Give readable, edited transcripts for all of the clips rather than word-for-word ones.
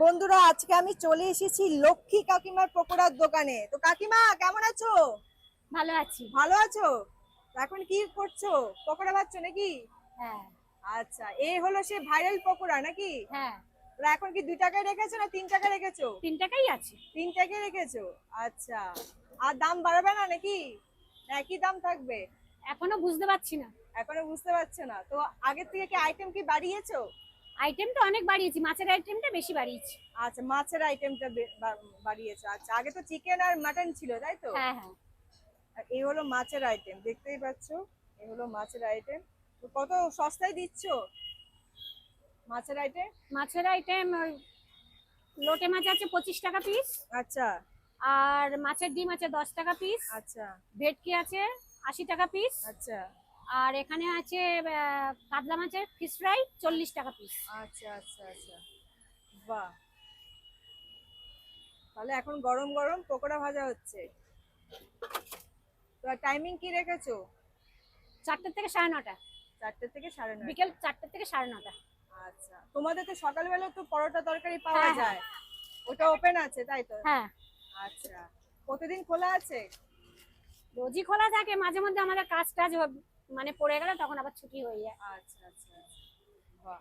বন্ধুরা, আজকে আমি চলে এসেছি লক্ষ্মী কাকিমার পকোড়ার দোকানে। তো কাকিমা, কেমন আছো? ভালো আছি। ভালো আছো? তো এখন কি করছো? পকোড়া ভাজছো নাকি? হ্যাঁ। আচ্ছা, এই হলো সে ভাইরাল পকোড়া নাকি? হ্যাঁ। তো এখন কি 2 টাকায় রেখেছো না 3 টাকা রেখেছো? 3 টাকাই আছে। 3 টাকায় রেখেছো। আচ্ছা, আর দাম বাড়বে না নাকি? না একই দাম থাকবে? এখনো বুঝতে পারছি না। এখনো বুঝতে পারছো না তো? আগের থেকে কি আইটেম কি বাড়িয়েছো? আইটেম তো অনেক বাড়িয়েছি, মাছের আইটেমটা বেশি বাড়িয়েছি। আচ্ছা, মাছের আইটেমটা বাড়িয়েছো। আচ্ছা, আগে তো চিকেন আর মাটন ছিল, তাই তো? হ্যাঁ হ্যাঁ। আর এই হলো মাছের আইটেম, দেখতেই পাচ্ছো। এই হলো মাছের আইটেম। তো কত সস্তায় দিচ্ছ মাছের আইটেম? মাছের আইটেম লোটে মাছ আছে 25 টাকা পিস। আচ্ছা আর মাছের ডিম আছে 10 টাকা পিস। আচ্ছা ভেটকি আছে 80 টাকা পিস। আচ্ছা আর এখানে আছে কাতলা মাছের ফিশ ফ্রাই 40 টাকা পিস। আচ্ছা আচ্ছা আচ্ছা, বাহ। তাহলে এখন গরম গরম পকোড়া ভাজা হচ্ছে। তো টাইমিং কি রেখেছো? 4টা থেকে 9:30। 4টে থেকে 9:30। বিকেল 4টা থেকে 9:30। আচ্ছা, তোমাদের তো সকালবেলা তো পরোটা তরকারি পাওয়া হ্যাঁ হ্যাঁ যায়, ওটা ওপেন আছে তাই তো? হ্যাঁ। আচ্ছা, প্রতিদিন খোলা আছে? রোজই খোলা থাকে, মাঝে মধ্যে আমাদের কাজ টাজ মানে পড়ে গেলে তখন আবার ছুটি হয়ে যায়। আচ্ছা আচ্ছা আচ্ছা, বাহ।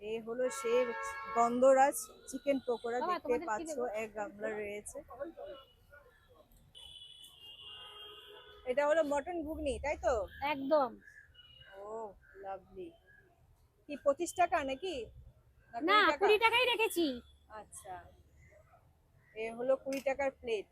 এই হলো সে গন্ধরাজ চিকেন পকোড়া, বাবা, দেখতে তোমাদের কি পাচ্ছো দেবো? এক গামলা রয়েছে। এটা হলো মটন ঘুগনি, তাই তো? একদম। ও, লাভলি। কি 25 টাকা নাকি, না না, 20 টাকা? 20 টাকাই রেখেছি। আচ্ছা, এ হলো 20 টাকার প্লেট।